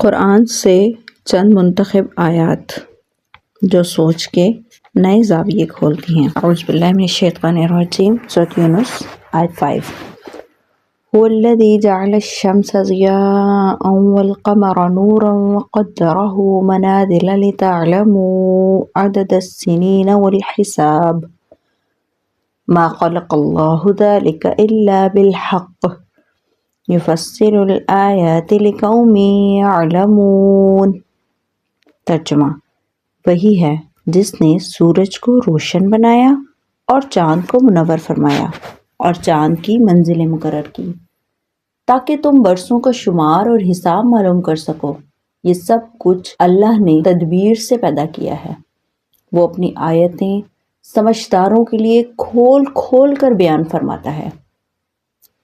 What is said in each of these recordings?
قرآن سے چند منتخب آیات جو سوچ کے نئے زاویے کھولتی ہیں۔ اعوذ باللہ من الشیطان الرجیم، سورۃ یونس آیت 5۔ هو الذی جعل الشمس ضیاء والقمر نورا وقدره منازل لتعلموا عدد السنین والحساب ما خلق اللہ ذلک الا بالحق یفصل الآیات لقوم یعلمون۔ ترجمہ: وہی ہے جس نے سورج کو روشن بنایا اور چاند کو منور فرمایا اور چاند کی منزلیں مقرر کی تاکہ تم برسوں کا شمار اور حساب معلوم کر سکو۔ یہ سب کچھ اللہ نے تدبیر سے پیدا کیا ہے۔ وہ اپنی آیتیں سمجھداروں کے لیے کھول کھول کر بیان فرماتا ہے۔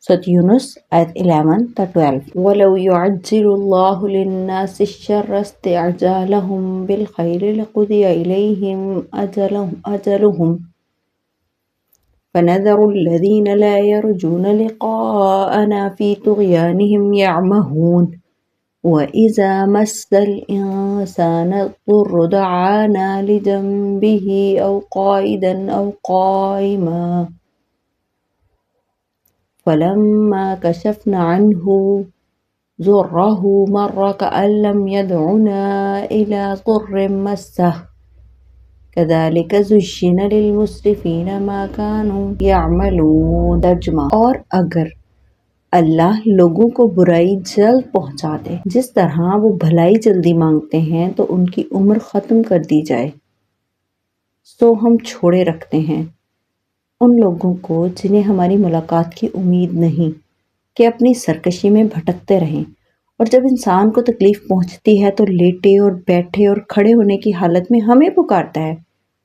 سورۃ یونس آیت 11 تا 12۔ وَلَوْ يُعَجِّلُ اللَّهُ لِلنَّاسِ الشَّرَّ اسْتِعْجَالَهُم بِالْخَيْرِ لَقُضِيَ إِلَيْهِمْ أَجَلُهُمْ فَنَذَرُ الَّذِينَ لَا يَرْجُونَ لِقَاءَنَا فِي طُغْيَانِهِمْ يَعْمَهُونَ وَإِذَا مَسَّ الْإِنسَانَ الضُّرُّ دَعَانَا لِجَنبِهِ أَوْ قَاعِدًا أَوْ قَائِمًا فَلَمَّا كَشَفْنَا عَنْهُ ضُرَّهُ مَرَّ كَأَن لَّمْ يَدْعُنَا إِلَىٰ ضُرٍّ مَّسَّهُ كَذَلِكَ زُيِّنَ لِلْمُسْرِفِينَ مَا كَانُوا يَعْمَلُونَ۔ ترجمہ: اور اگر اللہ لوگوں کو برائی جلد پہنچا دے جس طرح وہ بھلائی جلدی مانگتے ہیں تو ان کی عمر ختم کر دی جائے، سو ہم چھوڑے رکھتے ہیں ان لوگوں کو جنہیں ہماری ملاقات کی امید نہیں کہ اپنی سرکشی میں بھٹکتے رہیں، اور جب انسان کو تکلیف پہنچتی ہے تو لیٹے اور بیٹھے اور کھڑے ہونے کی حالت میں ہمیں پکارتا ہے،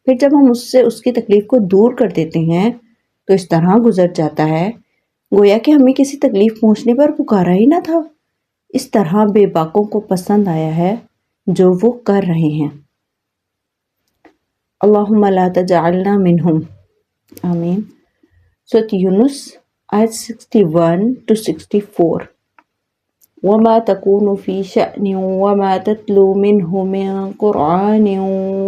پھر جب ہم اس سے اس کی تکلیف کو دور کر دیتے ہیں تو اس طرح گزر جاتا ہے گویا کہ ہمیں کسی تکلیف پہنچنے پر پکارا ہی نہ تھا۔ اس طرح بے باکوں کو پسند آیا ہے جو وہ کر رہے ہیں۔ اللہم لا تجعلنا منہم، آمین۔ سورۃ یونس آیت 61 to 64۔ وَمَا تَكُونُ فِي شَأْنٍ وَمَا تَتْلُو مِنْهُ مِنْ قُرْآنٍ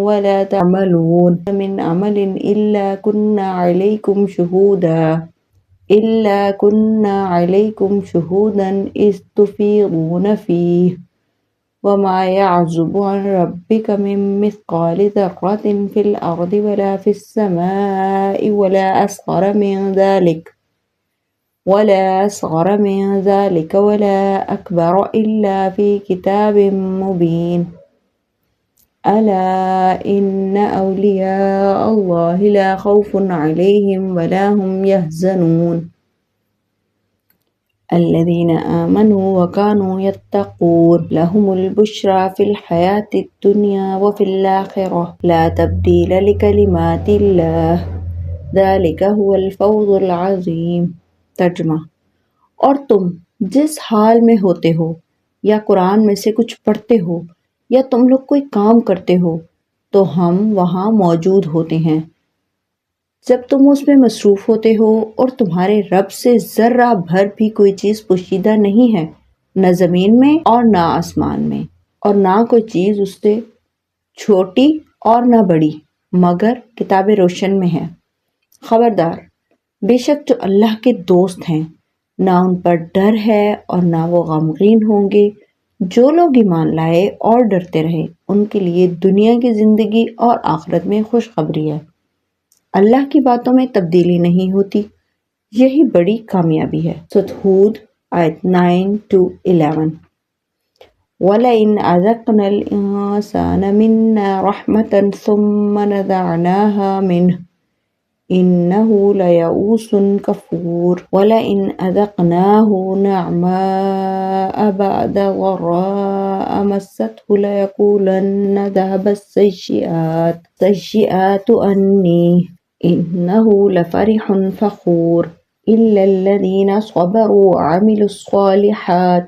وَلَا تَعْمَلُونَ مِنْ عَمَلٍ إِلَّا كُنَّا عَلَيْكُمْ شُهُودًا إِذْ تُفِيضُونَ فِيهِ وَمَا يَعْزُبُ عَنْ رَبِّكَ مِنْ مِثْقَالِ ذَرَّةٍ فِي الْأَرْضِ وَلَا فِي السَّمَاءِ وَلَا أَصْغَرَ مِنْ ذَلِكَ وَلَا أَكْبَرَ إِلَّا فِي كِتَابٍ مُبِينٍ۔ أَلَا إِنَّ أَوْلِيَاءَ اللَّهِ لَا خَوْفٌ عَلَيْهِمْ وَلَا هُمْ يَحْزَنُونَ الَّذِينَ آمَنُوا وَكَانُوا يَتَّقُونَ لَهُمُ الْبُشْرَى فِي الْحَيَاةِ الدُّنْيَا وَفِي الْآخِرَةِ لَا تَبْدِيلَ لِكَلِمَاتِ اللَّهِ ذَلِكَ هُوَ الْفَوْزُ الْعَظِيمُ۔ ترجمہ: اور تم جس حال میں ہوتے ہو یا قرآن میں سے کچھ پڑھتے ہو یا تم لوگ کوئی کام کرتے ہو تو ہم وہاں موجود ہوتے ہیں جب تم اس میں مصروف ہوتے ہو، اور تمہارے رب سے ذرہ بھر بھی کوئی چیز پوشیدہ نہیں ہے، نہ زمین میں اور نہ آسمان میں، اور نہ کوئی چیز اس سے چھوٹی اور نہ بڑی مگر کتاب روشن میں ہے۔ خبردار، بے شک جو اللہ کے دوست ہیں نہ ان پر ڈر ہے اور نہ وہ غمگین ہوں گے۔ جو لوگ ایمان لائے اور ڈرتے رہے ان کے لیے دنیا کی زندگی اور آخرت میں خوشخبری ہے۔ اللہ کی باتوں میں تبدیلی نہیں ہوتی، یہی بڑی کامیابی ہے۔ سورۃ ہود آیت 9 to 11۔ وَلَئِنْ أَذَقْنَا الْإِنسَانَ مِنَّا رَحْمَةً ثُمَّ نَزَعْنَاهَا مِنْهُ إِنَّهُ لَيَئُوسٌ كَفُورٌ وَلَئِنْ أَذَقْنَاهُ نَعْمَاءَ بَعْدَ ضَرَّاءَ مَسَّتْهُ لَيَقُولَنَّ ذَهَبَ السَّيِّئَاتُ عَنِّي إِنَّهُ لَفَرِحٌ فَخُورٌ إِلَّا الَّذِينَ صَبَرُوا وَعَمِلُوا الصَّالِحَاتِ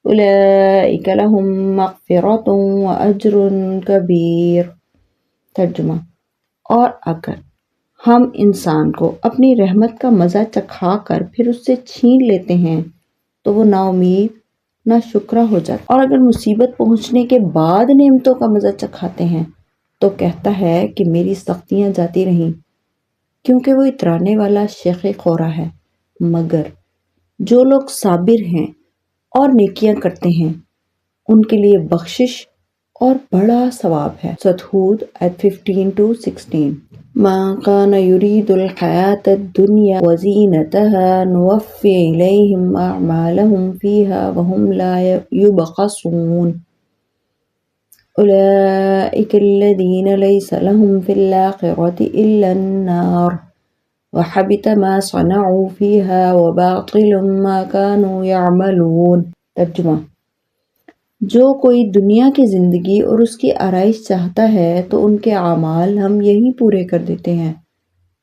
أُولَئِكَ لَهُم مَّغْفِرَةٌ وَأَجْرٌ كَبِيرٌ۔ ترجمہ: اور اگر ہم انسان کو اپنی رحمت کا مزہ چکھا کر پھر اس سے چھین لیتے ہیں تو وہ نا امید ناشکرا ہو جاتا، اور اگر مصیبت پہنچنے کے بعد نعمتوں کا مزہ چکھاتے ہیں تو کہتا ہے کہ میری سختیاں جاتی رہیں، کیونکہ وہ اترانے والا شیخ خورا ہے۔ مگر جو لوگ صابر ہیں اور نیکیاں کرتے ہیں ان کے لیے بخشش اور بڑا ثواب ہے۔ سورۃ ہود آیت 15-16۔ ما كان يريد الحياة الدنيا وزينتها نوفي إليهم أعمالهم فيها وهم لا يبخسون أولئك الذين ليس لهم في الآخرة إلا النار وحبط ما صنعوا فيها وباطل ما كانوا يعملون۔ ترجمہ: جو کوئی دنیا کی زندگی اور اس کی آرائش چاہتا ہے تو ان کے اعمال ہم یہیں پورے کر دیتے ہیں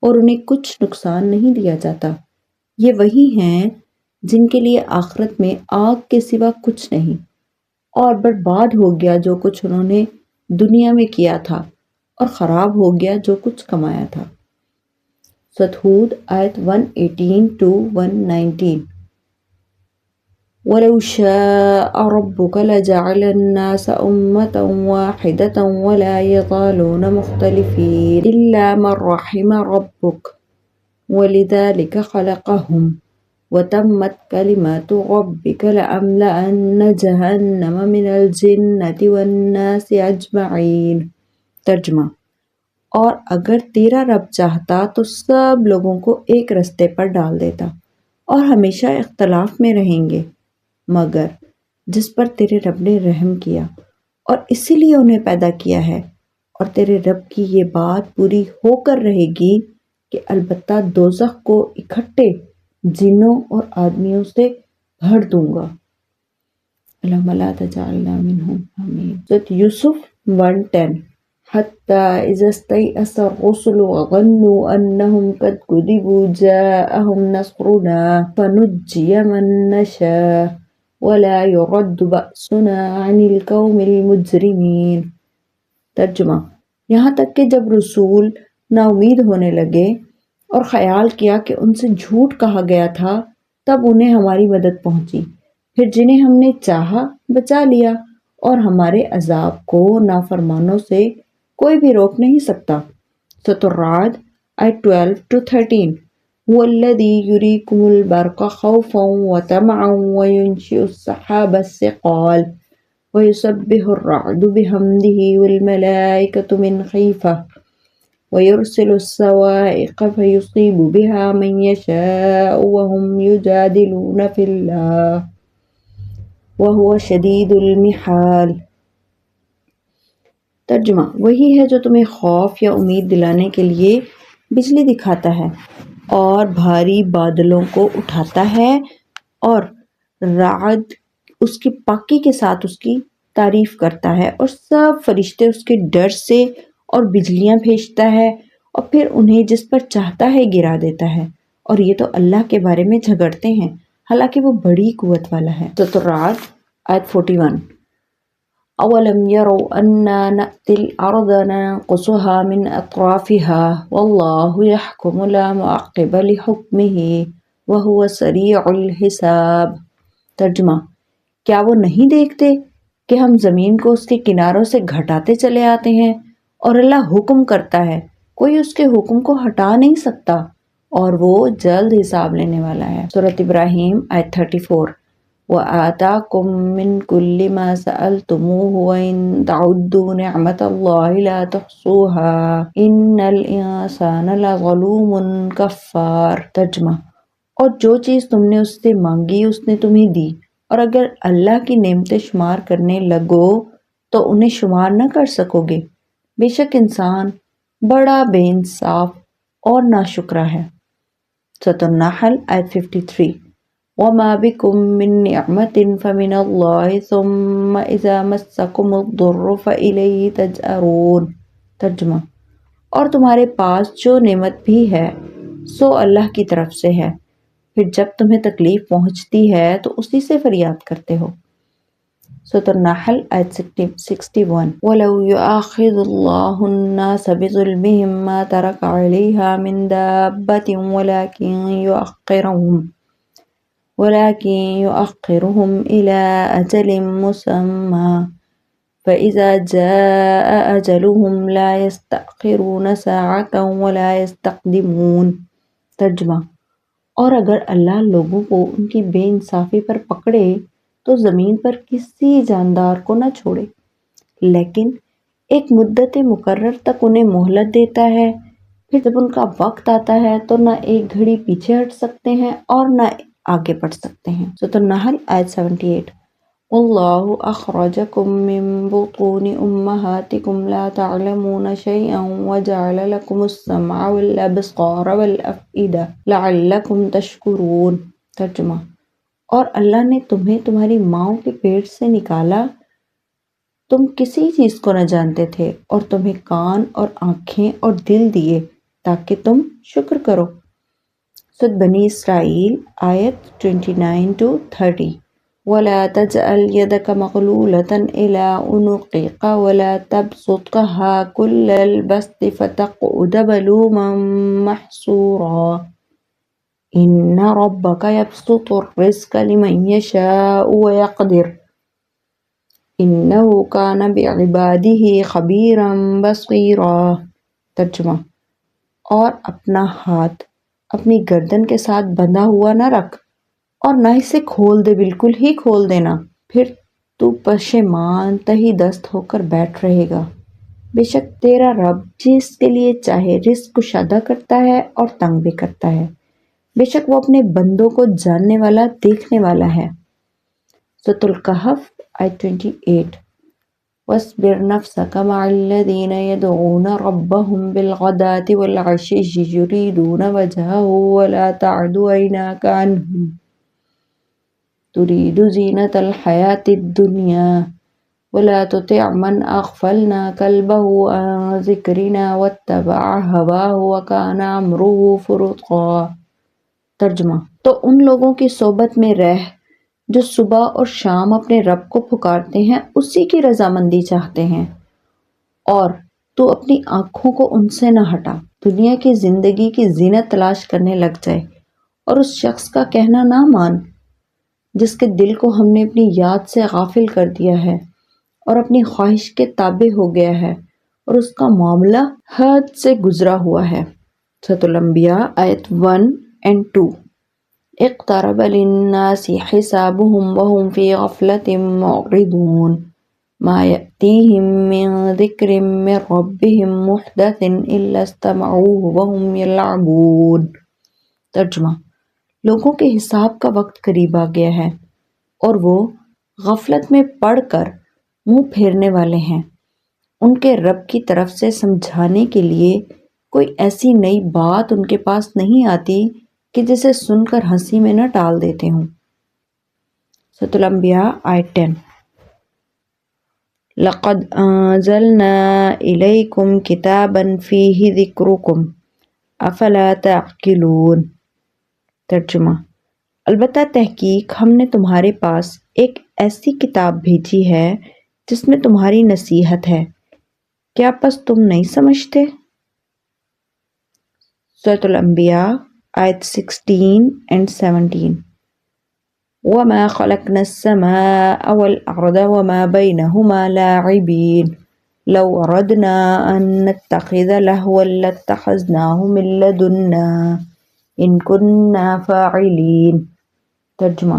اور انہیں کچھ نقصان نہیں دیا جاتا۔ یہ وہی ہیں جن کے لیے آخرت میں آگ کے سوا کچھ نہیں، اور برباد ہو گیا جو کچھ انہوں نے دنیا میں کیا تھا، اور خراب ہو گیا جو کچھ کمایا تھا۔ سورۃ ہود آیت 118-119۔ وَلَوْ شَاءَ رَبُّكَ لَجَعَلَ النَّاسَ أُمَّةً وَاحِدَةً وَلَا يَزَالُونَ مُخْتَلِفِينَ إِلَّا مَن رَّحِمَ رَبُّكَ وَلِذَٰلِكَ خَلَقَهُمْ وَتَمَّتْ كَلِمَاتُ رَبِّكَ لَأَمْلَأَنَّ جَهَنَّمَ مِنَ الْجِنَّةِ وَالنَّاسِ أَجْمَعِينَ۔ ترجمہ: اور اگر تیرا رب چاہتا تو سب لوگوں کو ایک رستے پر ڈال دیتا اور ہمیشہ اختلاف میں رہیں گے، مگر جس پر تیرے رب نے رحم کیا اور اسی لیے انہیں پیدا کیا ہے، اور تیرے رب کی یہ بات پوری ہو کر رہے گی کہ البتہ دوزخ کو اکٹھے جنوں اور آدمیوں سے بھر دوں گا۔ اللہم لا تجعلنا منہم، آمین۔ سورۃ یوسف 1:10۔ حَتَّى إِذَا اسْتَيْأَسَ الرُّسُلُ وَظَنُّوا أَنَّهُمْ قَدْ كُذِبُوا جَاءَهُمْ نَصْرُنَا فَنُجِّيَ مَن نَّشَاءُ وَلَا يُرَدُّ بَأْسُنَا عَنِ الْقَوْمِ الْمُجْرِمِينَ۔ ترجمہ: یہاں تک کہ جب رسول نا امید ہونے لگے اور خیال کیا کہ ان سے جھوٹ کہا گیا تھا، تب انہیں ہماری مدد پہنچی، پھر جنہیں ہم نے چاہا بچا لیا، اور ہمارے عذاب کو نافرمانوں سے کوئی بھی روک نہیں سکتا۔ سورۃ الرعد آیت 12-13۔ هُوَ الَّذِي يُرِيكُمُ الْبَرْقَ خَوْفًا وَطَمَعًا وَيُنشِئُ السَّحَابَ الثِّقَالَ وَيُسَبِّحُ الرَّعْدُ بِحَمْدِهِ وَالْمَلَائِكَةُ مِنْ خِيفَتِهِ وَيُرْسِلُ الصَّوَاعِقَ فَيُصِيبُ بِهَا مَن يَشَاءُ وَهُمْ يُجَادِلُونَ فِي اللَّهِ وَهُوَ شَدِيدُ الْمِحَالِ۔ ترجمہ: وہی ہے جو تمہیں خوف یا امید دلانے کے لیے بجلی دکھاتا ہے اور بھاری بادلوں کو اٹھاتا ہے، اور رعد اس کی پاکی کے ساتھ اس کی تعریف کرتا ہے، اور سب فرشتے اس کے ڈر سے اور بجلیاں بھیجتا ہے، اور پھر انہیں جس پر چاہتا ہے گرا دیتا ہے، اور یہ تو اللہ کے بارے میں جھگڑتے ہیں حالانکہ وہ بڑی قوت والا ہے۔ سورۃ الرعد آیت 41۔ أَوَلَمْ يَرَوْا أَنَّا نَأْتِي الْأَرْضَ نَنقُصُهَا مِنْ أَطْرَافِهَا وَاللَّهُ يَحْكُمُ لَا مُعَقِّبَ لِحُكْمِهِ وَهُوَ سَرِيعُ الْحِسَابِ۔ ترجمہ: کیا وہ نہیں دیکھتے کہ ہم زمین کو اس کے کناروں سے گھٹاتے چلے آتے ہیں، اور اللہ حکم کرتا ہے، کوئی اس کے حکم کو ہٹا نہیں سکتا، اور وہ جلد حساب لینے والا ہے۔ سورۃ ابراہیم آیت 34۔ وَآتَاكُم مِّن كُلِّ مَا سَأَلْتُمُوهُ وَإِن تَعُدُّوا نِعْمَتَ اللَّهِ لَا تُحْصُوهَا إِنَّ الْإِنسَانَ لَظَلُومٌ كَفَّارٌ۔ ترجمہ: اور جو چیز تم نے اس سے مانگی اس نے تمہیں دی، اور اگر اللہ کی نعمتیں شمار کرنے لگو تو انہیں شمار نہ کر سکو گے، بے شک انسان بڑا بے انصاف اور ناشکرا ہے۔ سورۃ النحل آیت 53۔ وَمَا بِكُم مِّن نِّعْمَةٍ فَمِنَ اللَّهِ ثُمَّ إِذَا مَسَّكُمُ الضُّرُّ فَإِلَيْهِ تَجْأَرُونَ۔ ترجمہ: اور تمہارے پاس جو نعمت بھی ہے سو اللہ کی طرف سے ہے، پھر جب تمہیں تکلیف پہنچتی ہے تو اسی سے فریاد کرتے ہو۔ سورۃ النحل آیت 61۔ وَلَوْ يُؤَاخِذُ اللَّهُ النَّاسَ بِظُلْمِهِم مَّا تَرَكَ عَلَيْهَا مِن دَابَّةٍ وَلَٰكِن يُؤَخِّرُهُمْ ولكن يؤخرهم إلى أجل مسمى فإذا جاء أجلهم لا يستأخرون ساعة ولا يستقدمون۔ ترجمہ: اور اگر اللہ لوگوں کو ان کی بے انصافی پر پکڑے تو زمین پر کسی جاندار کو نہ چھوڑے، لیکن ایک مدت مقرر تک انہیں مہلت دیتا ہے، پھر جب ان کا وقت آتا ہے تو نہ ایک گھڑی پیچھے ہٹ سکتے ہیں اور نہ آگے بڑھ سکتے ہیں۔ سورۃ النحل آیت 78۔ واللہ اخرجکم من بطون امہاتکم لا تعلمون شیئا وجعل لکم السمع والابصار والافئدہ لعلکم تشکرون۔ ترجمہ: اور اللہ نے تمہیں تمہاری ماؤں کے پیٹ سے نکالا، تم کسی چیز کو نہ جانتے تھے، اور تمہیں کان اور آنکھیں اور دل دیے تاکہ تم شکر کرو۔ سورۃ بنی اسرائیل آیت 29-30۔ وَلَا تَجْعَلْ يَدَكَ مَغْلُولَةً إِلَىٰ عُنُقِكَ وَلَا تَبْسُطْهَا كُلَّ الْبَسْطِ فَتَقْعُدَ مَلُومًا مَّحْسُورًا۔ إِنَّ رَبَّكَ يَبْسُطُ الرِّزْقَ لِمَن يَشَاءُ وَيَقْدِرُ إِنَّهُ كَانَ بِعِبَادِهِ خَبِيرًا بَصِيرًا۔ ترجمہ: اور اپنا ہاتھ اپنی گردن کے ساتھ بندھا ہوا نہ رکھ اور نہ اسے کھول دے، بالکل ہی کھول دینا، پھر تو پشیمان تہی دست ہو کر بیٹھ رہے گا۔ بے شک تیرا رب جس کے لیے چاہے رزق کشادہ کرتا ہے اور تنگ بھی کرتا ہے، بے شک وہ اپنے بندوں کو جاننے والا، دیکھنے والا ہے۔ سورۃ الکہف آیت 28۔ وَاصْبِرْ نَفْسَكَ مَعَ الَّذِينَ يَدْعُونَ رَبَّهُمْ بِالْغَدَاةِ وَالْعَشِيِّ يُرِيدُونَ وَجْهَهُ وَلَا تَعْدُ عَيْنَاكَ عَنْهُمْ تُرِيدُ زِينَةَ الْحَيَاةِ الدُّنْيَا وَلَا تُطِعْ مَنْ أَغْفَلْنَا قَلْبَهُ عَنْ ذِكْرِنَا وَاتَّبَعَ هَوَاهُ وَكَانَ أَمْرُهُ فُرُطًا۔ ترجمہ: تو ان لوگوں کی صحبت میں رہ جو صبح اور شام اپنے رب کو پکارتے ہیں، اسی کی رضامندی چاہتے ہیں، اور تو اپنی آنکھوں کو ان سے نہ ہٹا، دنیا کی زندگی کی زینت تلاش کرنے لگ جائے، اور اس شخص کا کہنا نہ مان جس کے دل کو ہم نے اپنی یاد سے غافل کر دیا ہے اور اپنی خواہش کے تابع ہو گیا ہے، اور اس کا معاملہ حد سے گزرا ہوا ہے۔ سورۃ الانبیاء آیت 1-2۔ اقترب للناس حسابهم وهم في غفلة معرضون ما يأتيهم من ذكر من ربهم محدث إلا استمعوه وهم يلعبون۔ ترجمہ: لوگوں کے حساب کا وقت قریب آ گیا ہے اور وہ غفلت میں پڑ کر منہ پھیرنے والے ہیں، ان کے رب کی طرف سے سمجھانے کے لیے کوئی ایسی نئی بات ان کے پاس نہیں آتی کہ جسے سن کر ہنسی میں نہ ٹال دیتے ہوں۔ سورۃ الانبیاء آیت 10۔ لَقَدْ أَنزَلْنَا إِلَيْكُمْ كِتَابًا فِيهِ ذِكْرُكُمْ أَفَلَا تَعْقِلُونَ۔ ترجمہ: البتہ تحقیق ہم نے تمہارے پاس ایک ایسی کتاب بھیجی ہے جس میں تمہاری نصیحت ہے، کیا پس تم نہیں سمجھتے؟ سورۃ الانبیاء آیت 16-17۔ وَمَا خَلَقْنَا السَّمَاءَ وَالْأَرْضَ وَمَا بَيْنَهُمَا لَاعِبِينَ لَوْ أَرَدْنَا أَن نَّتَّخِذَ لَهْوًا لَّاتَّخَذْنَاهُ مِن لَّدُنَّا إِن كُنَّا فَاعِلِينَ۔ ترجمہ: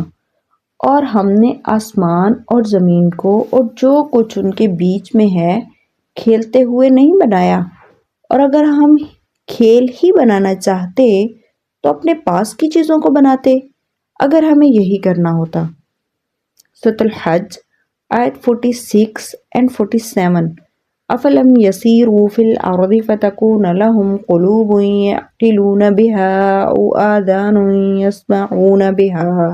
اور ہم نے آسمان اور زمین کو اور جو کچھ ان کے بیچ میں ہے کھیلتے ہوئے نہیں بنایا، اور اگر ہم کھیل ہی بنانا چاہتے تو اپنے پاس کی چیزوں کو بناتے اگر ہمیں یہی کرنا ہوتا۔ سورۃ الحج آیت 46-47۔ أَفَلَمْ يَسِيرُوا فِي الْأَرْضِ فَتَكُونَ لَهُمْ قُلُوبٌ يَعْقِلُونَ بِهَا أَوْ آذَانٌ يَسْمَعُونَ بِهَا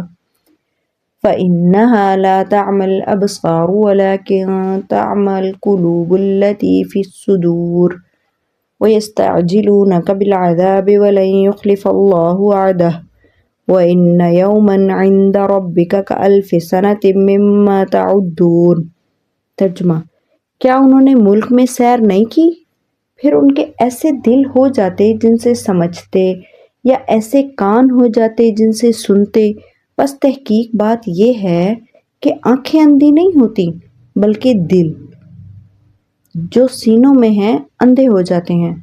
فَإِنَّهَا لَا تَعْمَى الْأَبْصَارُ وَلَكِن تَعْمَى الْقُلُوبُ الَّتِي فِي الصُّدُورِ وَيَسْتَعْجِلُونَكَ بِالْعَذَابِ وَلَن يُخْلِفَ اللَّهُ وَعْدَهُ وَإِنَّ يَوْمًا عِندَ رَبِّكَ كَأَلْفِ سَنَةٍ مِّمَّا تَعُدُّونَ۔ ترجمہ: کیا انہوں نے ملک میں سیر نہیں کی؟ پھر ان کے ایسے دل ہو جاتے جن سے سمجھتے، یا ایسے کان ہو جاتے جن سے سنتے، بس تحقیق بات یہ ہے کہ آنکھیں اندھی نہیں ہوتی بلکہ دل جو سینوں میں ہیں اندھے ہو جاتے ہیں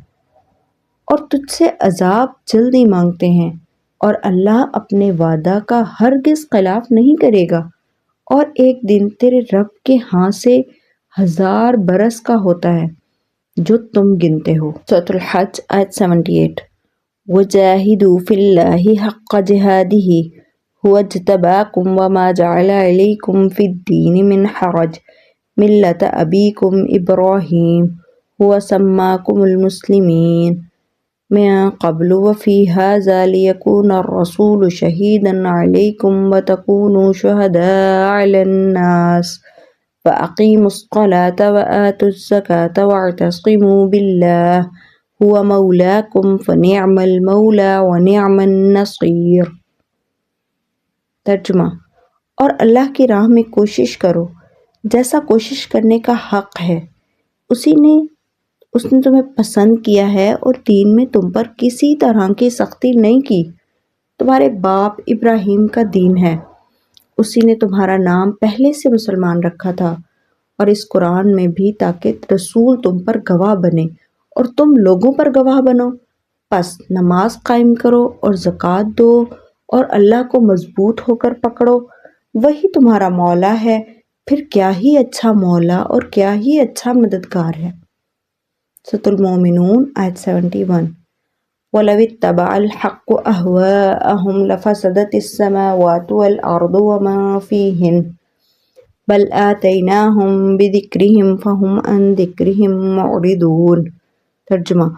اور تجھ سے عذاب جلدی مانگتے ہیں، اور اللہ اپنے وعدہ کا ہرگز خلاف نہیں کرے گا، اور ایک دن تیرے رب کے ہاں سے 1000 برس کا ہوتا ہے جو تم گنتے ہو۔ سورۃ الحج آیت 78۔ وَجَاهِدُوا فِي اللَّهِ حَقَّ جِهَادِهِ هُوَ اجْتَبَاكُمْ وَمَا جَعَلَ عَلَيْكُمْ فِي الدِّينِ مِنْ حَرَجٍ مِلَّةَ أَبِيكُمْ إِبْرَاهِيمَ هُوَ سَمَّاكُمُ الْمُسْلِمِينَ مِن قَبْلُ وَفِي هَٰذَا لِيَكُونَ الرَّسُولُ شَهِيدًا عَلَيْكُمْ وَتَكُونُوا شُهَدَاءَ عَلَى النَّاسِ فَأَقِيمُوا الصَّلَاةَ وَآتُوا الزَّكَاةَ وَاعْتَصِمُوا بِاللَّهِ هُوَ مَوْلَاكُمْ فَنِعْمَ الْمَوْلَىٰ وَنِعْمَ النَّصِيرُ۔ ترجمہ: اور اللہ کی راہ میں کوشش کرو جیسا کوشش کرنے کا حق ہے، اس نے تمہیں پسند کیا ہے اور دین میں تم پر کسی طرح کی سختی نہیں کی۔ تمہارے باپ ابراہیم کا دین ہے، اسی نے تمہارا نام پہلے سے مسلمان رکھا تھا، اور اس قرآن میں بھی تاکہ رسول تم پر گواہ بنے اور تم لوگوں پر گواہ بنو۔ پس نماز قائم کرو اور زکوٰۃ دو اور اللہ کو مضبوط ہو کر پکڑو، وہی تمہارا مولا ہے، پھر کیا ہی اچھا مولا اور کیا ہی اچھا مددگار ہے۔ سورۃ المومنون آیت 71۔ وَلَوِ اتَّبَعَ الْحَقُّ أَهْوَاءَهُمْ لَفَسَدَتِ السَّمَاوَاتُ وَالْأَرْضُ وَمَا فِيهِنَّ بَلْ آتَيْنَاهُمْ بِذِكْرِهِمْ فَهُمْ عَنْ ذِكْرِهِمْ مُعْرِضُونَ۔ ترجمہ: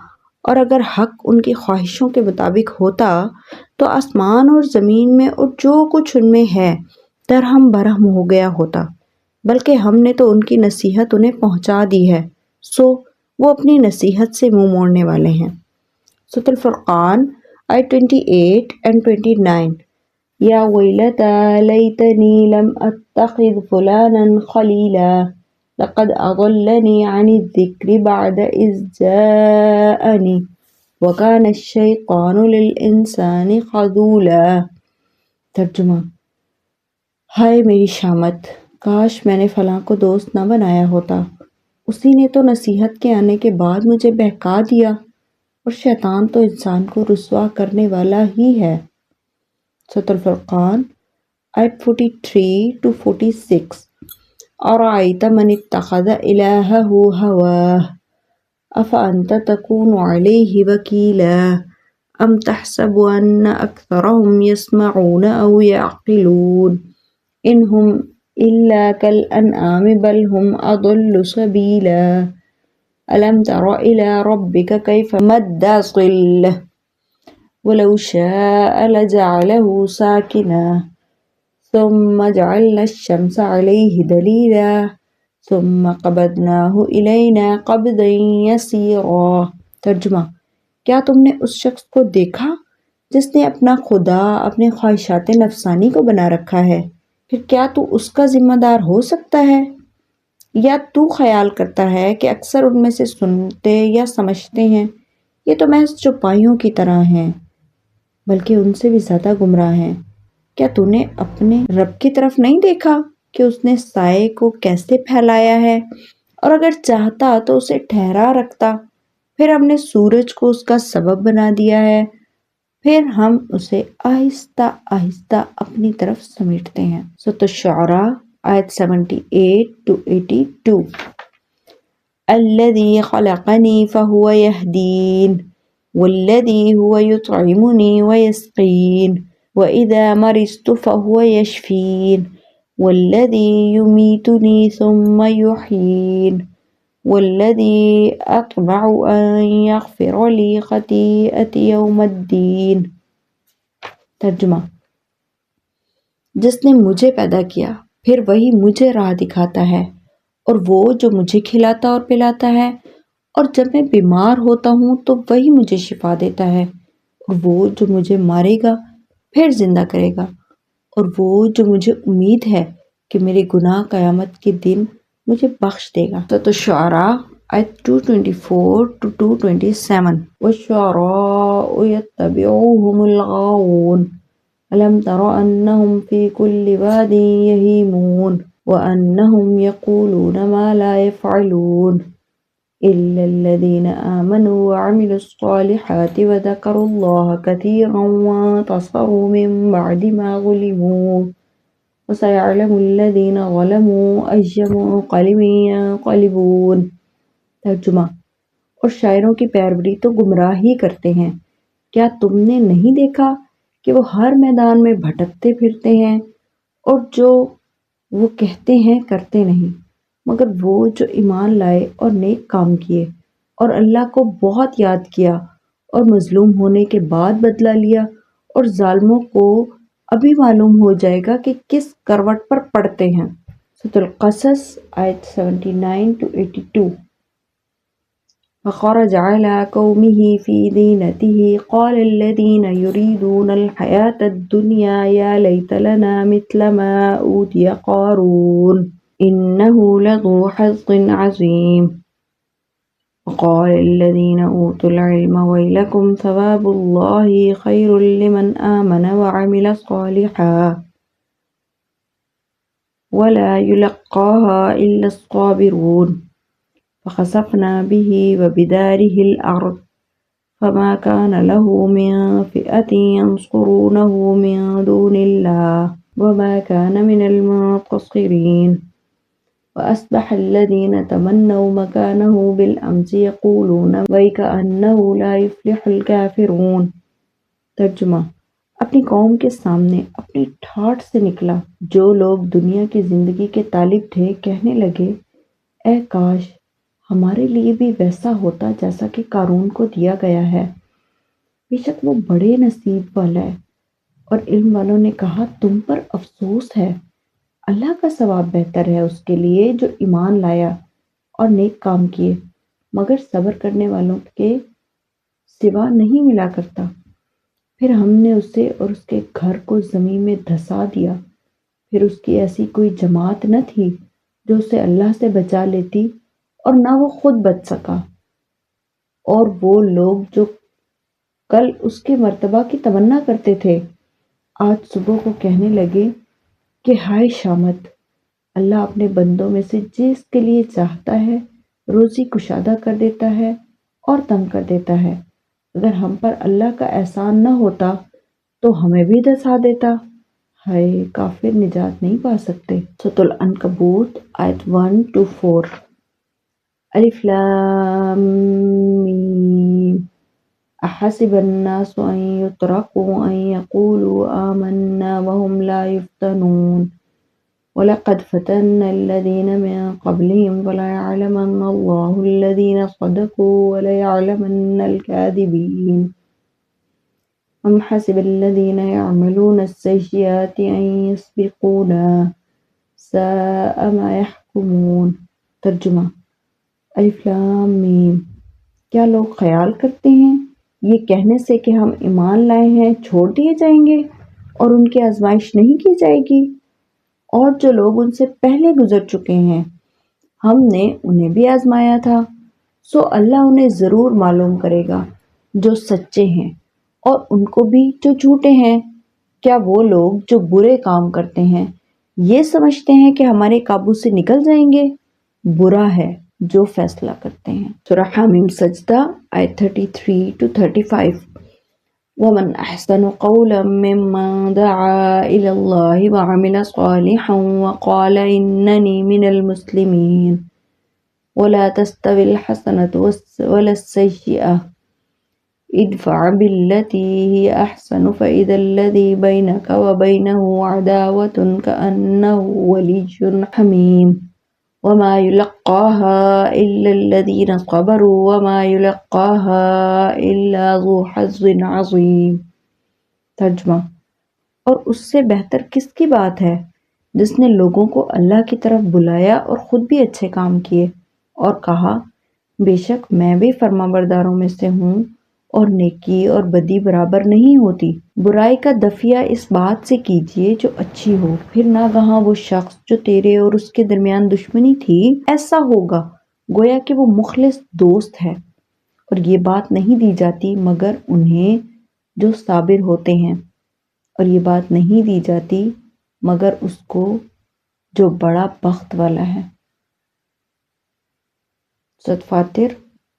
اور اگر حق ان کی خواہشوں کے مطابق ہوتا تو آسمان اور زمین میں اور جو کچھ ان میں ہے درہم برہم ہو گیا ہوتا، بلکہ ہم نے تو ان کی نصیحت انہیں پہنچا دی ہے، سو وہ اپنی نصیحت سے منہ موڑنے والے ہیں۔ سورۃ الفرقان آیت 28 and 29۔ یا ویلتی لیتنی لم اتخذ فلانا خلیلا لقد اضلنی عن الذکر بعد اذ جاءنی وکان الشیطان للانسان خذولا۔ ترجمہ: ہائے میری شامت، کاش میں نے فلاں کو دوست نہ بنایا ہوتا، اسی نے تو نصیحت کے آنے کے بعد مجھے بہکا دیا، اور شیطان تو انسان کو رسوا کرنے والا ہی ہے۔ سورۃ الفرقان آیت 43 to 46۔ أَرَأَيْتَ مَنِ اتَّخَذَ إِلَٰهَهُ هَوَاهُ أَفَأَنتَ تَكُونُ عَلَيْهِ وَكِيلًا أَمْ تَحْسَبُ أَنَّ أَكْثَرَهُمْ يَسْمَعُونَ أَوْ يَعْقِلُونَ إِنْ هُمْ إِلَّا كَالْأَنْعَامِ بَلْ هُمْ أَضَلُّ سَبِيلًا أَلَمْ تَرَ إِلَىٰ رَبِّكَ كَيْفَ مَدَّ ظِلَّهُ وَلَوْ شَاءَ لَجَعَلَهُ سَاكِنًا ثُمَّ جَعَلْنَا الشَّمْسَ عَلَيْهِ دَلِيلًا ثُمَّ قَبَضْنَاهُ إِلَيْنَا قَبْضًا يَسِيرًا۔ ترجمہ: کیا تم نے اس شخص کو دیکھا جس نے اپنا خدا اپنے خواہشات نفسانی کو بنا رکھا ہے؟ پھر کیا تو اس کا ذمہ دار ہو سکتا ہے؟ یا تو خیال کرتا ہے کہ اکثر ان میں سے سنتے یا سمجھتے ہیں؟ یہ تو محض چوپایوں کی طرح ہیں، بلکہ ان سے بھی زیادہ گمراہ ہیں۔ کیا تو نے اپنے رب کی طرف نہیں دیکھا کہ اس نے سائے کو کیسے پھیلایا ہے، اور اگر چاہتا تو اسے ٹھہرا رکھتا، پھر ہم نے سورج کو اس کا سبب بنا دیا ہے، پھر ہم اسے آہستہ آہستہ اپنی طرف سمیٹتے ہیں۔ سورۃ الشعراء آیت 78 to 82۔ الذی خلقنی فہو یہدین والذی هو یطعمنی ویسقین وَإِذَا مَرِضْتُ فَهُوَ يَشْفِينِ وَالَّذِي يُمِيتُنِي ثُمَّ يُحْيِينِ وَالَّذِي أَطْمَعُ أَن يَغْفِرَ لِي خَطِيئَتِي يَوْمَ الدِّينِ۔ ترجمہ: جس نے مجھے پیدا کیا پھر وہی مجھے راہ دکھاتا ہے، اور وہ جو مجھے کھلاتا اور پلاتا ہے، اور جب میں بیمار ہوتا ہوں تو وہی مجھے شفا دیتا ہے، اور وہ جو مجھے مارے گا پھر زندہ کرے گا، اور وہ جو مجھے امید ہے کہ میرے گناہ قیامت کے دن مجھے بخش دے گا۔ سورۃ الشعراء آیت 224 to 227۔ وَالشُّعَرَاءُ يَتَّبِعُهُمُ الْغَاوُونَ ألم تر أنهم في كل واد يهيمون وأنهم يقولون ما لا يفعلون إلا الذين آمنوا وعملوا الصالحات وذكروا الله كثيرا وانتصروا من بعد ما ظلموا وسيعلم الذين ظلموا أي منقلب ينقلبون۔ ترجمہ، اور شاعروں کی پیروی تو گمراہ ہی کرتے ہیں، کیا تم نے نہیں دیکھا کہ وہ ہر میدان میں بھٹکتے پھرتے ہیں اور جو وہ کہتے ہیں کرتے نہیں، مگر وہ جو ایمان لائے اور نیک کام کیے اور اللہ کو بہت یاد کیا اور مظلوم ہونے کے بعد بدلہ لیا، اور ظالموں کو ابھی معلوم ہو جائے گا کہ کس کروٹ پر پڑتے ہیں۔ سورۃ القصص آیت 79-82۔ فخرج على قومه في زينته قال الذين يريدون الحياة الدنيا يا ليت لنا مثل ما أوتي قارون إنه لذو حظ عظيم وقال الذين أوتوا العلم ويلكم ثواب الله خير لمن آمن وعمل صالحا ولا يلقاها إلا الصابرون فخسفنا به وبداره الأرض فما كان له من فئة ينصرونه من دون الله وما كان من المنتصرين وأصبح الذين تمنوا مكانه بالأمس يقولون ويكأنه لا يفلح الكافرون۔ ترجمہ، اپنی قوم کے سامنے اپنی ٹھاٹھ سے نکلا۔ جو لوگ دنیا کی زندگی کے طالب تھے کہنے لگے، اے کاش ہمارے لیے بھی ویسا ہوتا جیسا کہ قارون کو دیا گیا ہے، بے شک وہ بڑے نصیب والا ہے۔ اور علم والوں نے کہا، تم پر افسوس ہے، اللہ کا ثواب بہتر ہے اس کے لیے جو ایمان لایا اور نیک کام کیے، مگر صبر کرنے والوں کے سوا نہیں ملا کرتا۔ پھر ہم نے اسے اور اس کے گھر کو زمین میں دھسا دیا، پھر اس کی ایسی کوئی جماعت نہ تھی جو اسے اللہ سے بچا لیتی اور نہ وہ خود بچ سکا۔ اور وہ لوگ جو کل اس کے مرتبہ کی تمنا کرتے تھے، آج صبح کو کہنے لگے کہ ہائے شامت، اللہ اپنے بندوں میں سے جس کے لیے چاہتا ہے روزی کشادہ کر دیتا ہے اور تنگ کر دیتا ہے۔ اگر ہم پر اللہ کا احسان نہ ہوتا تو ہمیں بھی دھسا دیتا۔ ہائے، کافر نجات نہیں پا سکتے۔ سورۃ العنکبوت آیت 1-4۔ الف لام میم احسب الناس ان يتركوا ان يقولوا آمنا وهم لا يفتنون وَلَقَدْ فَتَنَّا الَّذِينَ مِن قَبْلِهِمْ فَلَيَعْلَمَنَّ اللَّهُ الَّذِينَ صَدَقُوا وَلَيَعْلَمَنَّ الْكَاذِبِينَ أَمْ حَسِبَ الَّذِينَ يَعْمَلُونَ السَّيِّئَاتِ أَن يَسْبِقُونَا سَاءَ مَا يَحْكُمُونَ۔ ترجمہ، الف لام میم، کیا لوگ خیال کرتے ہیں یہ کہنے سے کہ ہم ایمان لائے ہیں چھوڑ دیے جائیں گے اور ان کی آزمائش نہیں کی جائے گی؟ اور جو لوگ ان سے پہلے گزر چکے ہیں ہم نے انہیں بھی آزمایا تھا، سو اللہ انہیں ضرور معلوم کرے گا جو سچے ہیں اور ان کو بھی جو جھوٹے ہیں۔ کیا وہ لوگ جو برے کام کرتے ہیں یہ سمجھتے ہیں کہ ہمارے قابو سے نکل جائیں گے؟ برا ہے جو فیصلہ کرتے ہیں۔ سورہ حامیم سجدہ آیت 33-35۔ وَمَنْ أَحْسَنُ قَوْلًا مِّمَّنْ دَعَا إِلَى اللَّهِ وَعَمِلَ صَالِحًا وَقَالَ إِنَّنِي مِنَ الْمُسْلِمِينَ وَلَا تَسْتَوِي الْحَسَنَةُ وَلَا السَّيِّئَةُ ادْفَعْ بِالَّتِي هِيَ أَحْسَنُ فَإِذَا الَّذِي بَيْنَكَ وَبَيْنَهُ عَدَاوَةٌ كَأَنَّهُ وَلِيٌّ حَمِيمٌ وَمَا يُلَقَّاهَا إِلَّا الَّذِينَ صَبَرُوا وَمَا يُلَقَّاهَا إِلَّا ذُو حَظٍّ عَظِيمٍ۔ ترجمہ، اور اس سے بہتر کس کی بات ہے جس نے لوگوں کو اللہ کی طرف بلایا اور خود بھی اچھے کام کیے اور کہا، بے شک میں بھی فرما برداروں میں سے ہوں اور نیکی اور بدی برابر نہیں ہوتی۔ برائی کا دفعہ اس بات سے کیجیے جو اچھی ہو، پھر ناگہاں وہ شخص جو تیرے اور اس کے درمیان دشمنی تھی ایسا ہوگا گویا کہ وہ مخلص دوست ہے، اور یہ بات نہیں دی جاتی مگر انہیں جو صابر ہوتے ہیں۔ اور یہ بات نہیں دی جاتی مگر اس کو جو بڑا بخت والا ہے۔ سورۃ فاطر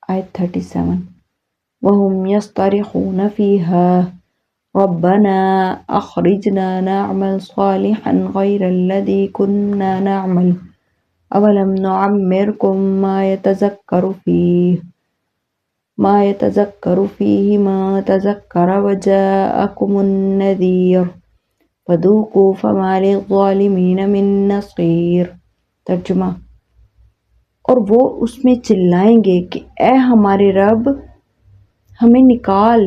آیت 37۔ وَهُمْ يَصْطَرِخُونَ فِيهَا رَبَّنَا أَخْرِجْنَا نَعْمَلْ صَالِحًا غَيْرَ الَّذِي كُنَّا نَعْمَلُ أَوَلَمْ نُعَمِّرْكُمْ مَا يَتَذَكَّرُ فِيهِ مَن تَذَكَّرَ وَجَاءَكُمُ النَّذِيرُ فَذُوقُوا فَمَا لِلظَّالِمِينَ مِن نَّصِيرٍ۔ ترجمہ: اور وہ اس میں چلائیں گے کہ اے ہمارے رب، ہمیں نکال،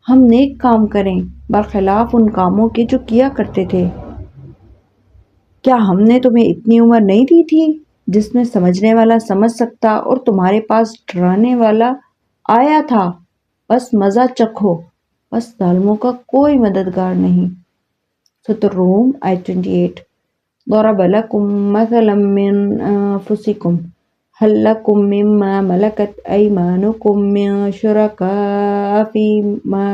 ہم نیک کام کریں برخلاف ان کاموں کے جو کیا کرتے تھے۔ کیا ہم نے تمہیں اتنی عمر نہیں دی تھی جس میں سمجھنے والا سمجھ سکتا اور تمہارے پاس ڈرانے والا آیا تھا؟ بس مزہ چکھو، بس ظالموں کا کوئی مددگار نہیں۔ سورۃ الروم آیت 28۔ ضرب لكم مثلا من أنفسكم هل لكم مما ملكت أيمانكم من شركاء فيما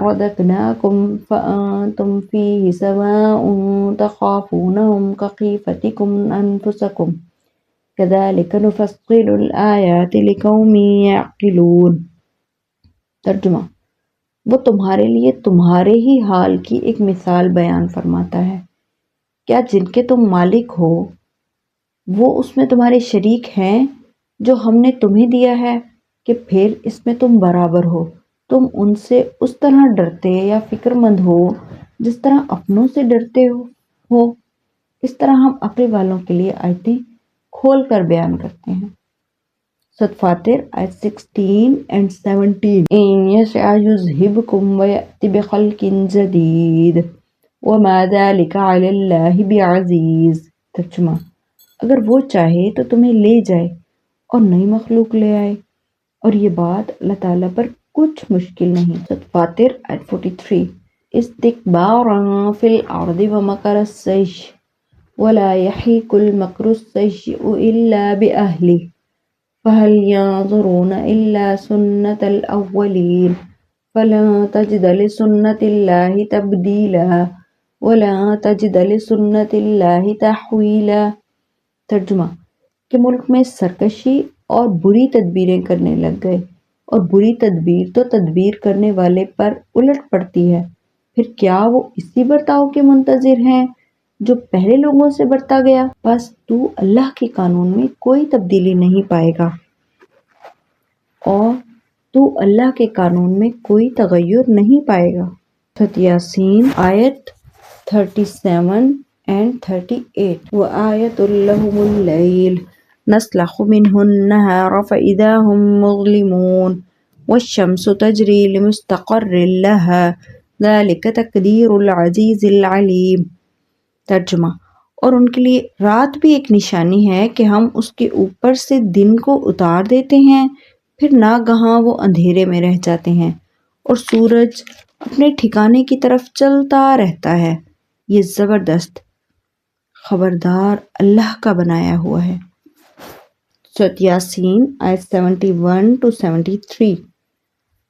رزقناكم فأنتم فيه سواء تخافونهم كخيفتكم أنفسكم كذلك نفصل الآيات لقوم يعقلون۔ ترجمہ: وہ تمہارے لیے تمہارے ہی حال کی ایک مثال بیان فرماتا ہے۔ کیا جن کے تم مالک ہو وہ اس میں تمہارے شریک ہیں جو ہم نے تمہیں دیا ہے کہ پھر اس میں تم برابر ہو؟ تم ان سے اس طرح ڈرتے یا فکر مند ہو جس طرح اپنوں سے ڈرتے ہو۔ اس طرح ہم عقل والوں کے لیے آیتیں کھول کر بیان کرتے ہیں۔ سورۃ فاطر آیت 16 and 17۔ إِن يَشَأْ يُذْهِبْكُمْ وَيَأْتِ بِخَلْقٍ جَدِيدٍ وَمَا ذَلِكَ عَلَى اللَّهِ بِعَزِيزٍ۔ ترجمہ: اگر وہ چاہے تو تمہیں لے جائے اور نئی مخلوق لے آئے، اور یہ بات اللہ تعالیٰ پر کچھ مشکل نہیں۔ سورۃ فاطر آیت 43۔ استکبارا فی الارض ومکر السیئ ولا یحیق المکر السیئ الا بأہلہ فہل ینظرون الا سنة الاولین فلن تجد لسنة اللہ تبدیلا وَلَن تَجِدَ لِسُنَّتِ اللَّهِ تَحْوِيلًا۔ ترجمہ: کہ ملک میں سرکشی اور بری تدبیریں کرنے لگ گئے، اور بری تدبیر تو تدبیر کرنے والے پر الٹ پڑتی ہے، پھر کیا وہ اسی برتاؤ کے منتظر ہیں جو پہلے لوگوں سے برتا گیا؟ بس تو اللہ کے قانون میں کوئی تبدیلی نہیں پائے گا، اور تو اللہ کے قانون میں کوئی تغیر نہیں پائے گا۔ سورۃ یاسین آیت 37 and 38۔ وَآیَةٌ لَهُمُ اللَّیْلُ نَسْلَخُ مِنْهُ النَّهَارَ فَإِذَا هُمْ مُظْلِمُونَ وَالشَّمْسُ تَجْرِي لِمُسْتَقَرٍّ لَهَا ذَلِكَ تَقْدِيرُ الْعَزِيزِ الْعَلِيمِ۔ ترجمہ: اور ان کے لیے رات بھی ایک نشانی ہے کہ ہم اس کے اوپر سے دن کو اتار دیتے ہیں، پھر ناگہاں وہ اندھیرے میں رہ جاتے ہیں، اور سورج اپنے ٹھکانے کی طرف چلتا رہتا ہے۔ یہ زبردست خبردار اللہ کا بنایا ہوا ہے۔ سورۃ یاسین آیت 71 to 73۔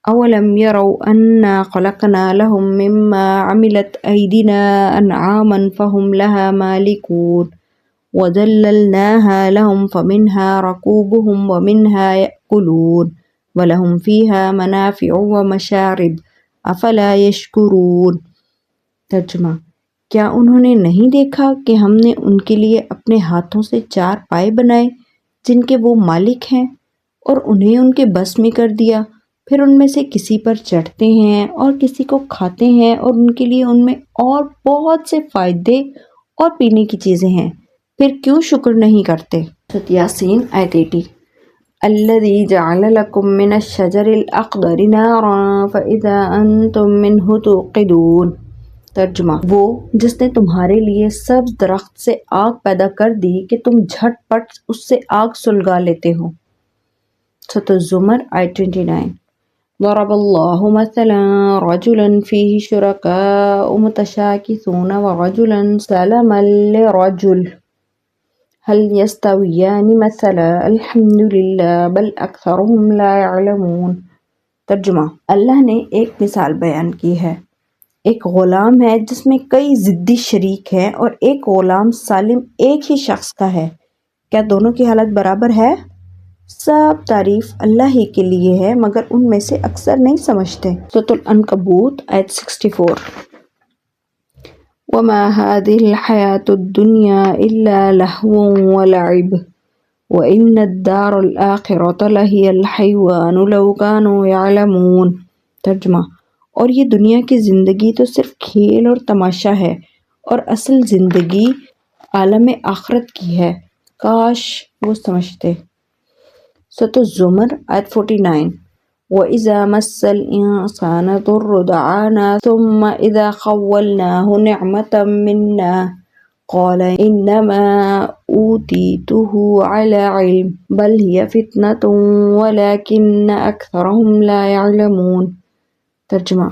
اولم يروا انا خلقنا لهم مما عملت ايدينا انعاما فهم لها مالكون وذللناها لهم فمنها ركوبهم ومنها يأكلون ولهم فيها منافع ومشارب افلا يشكرون۔ ترجمہ: کیا انہوں نے نہیں دیکھا کہ ہم نے ان کے لیے اپنے ہاتھوں سے 4 پائے بنائے جن کے وہ مالک ہیں، اور انہیں ان کے بس میں کر دیا، پھر ان میں سے کسی پر چڑھتے ہیں اور کسی کو کھاتے ہیں، اور ان کے لیے ان میں اور بہت سے فائدے اور پینے کی چیزیں ہیں، پھر کیوں شکر نہیں کرتے؟ سورۃ یاسین آیت 80۔ الذی جعل لکم من الشجر الاخضر نارا فاذا انتم منہ توقدون۔ ترجمہ: وہ جس نے تمہارے لیے سبز درخت سے آگ پیدا کر دی کہ تم جھٹ پٹ اس سے آگ سلگا لیتے ہو۔ سورۃ الزمر آیت 29۔ ضرب اللہ مثلا رجلا فیہ شرکاء متشاکسون ورجلا سلما لرجل هل يستویان مثلا الحمد للہ بل اکثرهم لا يعلمون۔ ترجمہ: اللہ نے ایک مثال بیان کی ہے۔ ایک غلام ہے جس میں کئی ضدی شریک ہیں اور ایک غلام سالم ایک ہی شخص کا ہے۔ کیا دونوں کی حالت برابر ہے؟ سب تعریف اللہ ہی کے لیے ہے مگر ان میں سے اکثر نہیں سمجھتے۔ سورۃ العنکبوت آیت 64۔ وَمَا هَٰذِهِ الْحَيَاةُ الدُّنْيَا إِلَّا لَهْوٌ وَلَعِبٌ وَإِنَّ الدَّارَ الْآخِرَةَ لَهِيَ الْحَيَوَانُ لَوْ كَانُوا يَعْلَمُونَ۔ ترجمہ: اور یہ دنیا کی زندگی تو صرف کھیل اور تماشا ہے اور اصل زندگی عالم آخرت کی ہے، کاش وہ سمجھتے۔ سورۃ الزمر آیت 49۔ وَإِذَا مَسَّ الْإِنسَانَ الضُّرُّ دَعَانَا ثُمَّ إِذَا خَوَّلْنَاهُ نِعْمَةً مِنَّا قَالَ إِنَّمَا أُوتِيتُهُ عَلَىٰ عِلْمٍ بَلْ هِيَ فِتْنَةٌ وَلَٰكِنَّ أَكْثَرَهُمْ لَا يَعْلَمُونَ۔ ترجمہ: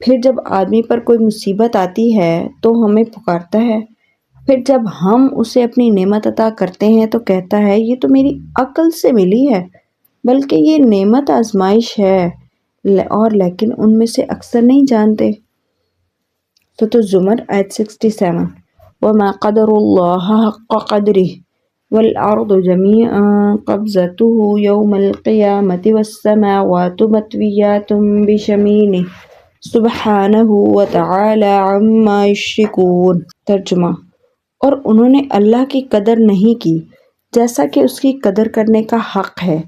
پھر جب آدمی پر کوئی مصیبت آتی ہے تو ہمیں پکارتا ہے، پھر جب ہم اسے اپنی نعمت عطا کرتے ہیں تو کہتا ہے یہ تو میری عقل سے ملی ہے، بلکہ یہ نعمت آزمائش ہے اور لیکن ان میں سے اکثر نہیں جانتے۔ سورۃ الزمر آیت 67۔ وَمَا قَدَرُوا اللَّهَ حَقَّ قَدْرِهِ وَالْأَرْضُ جَمِيعًا قَبْضَتُهُ يَوْمَ الْقِيَامَةِ وَالسَّمَاوَاتُ مَطْوِيَّاتٌ بِيَمِينِهِ سُبْحَانَهُ وَتَعَالَىٰ عَمَّا يُشْرِكُونَ۔ ترجمہ: اور انہوں نے اللہ کی قدر نہیں کی جیسا کہ اس کی قدر کرنے کا حق ہے،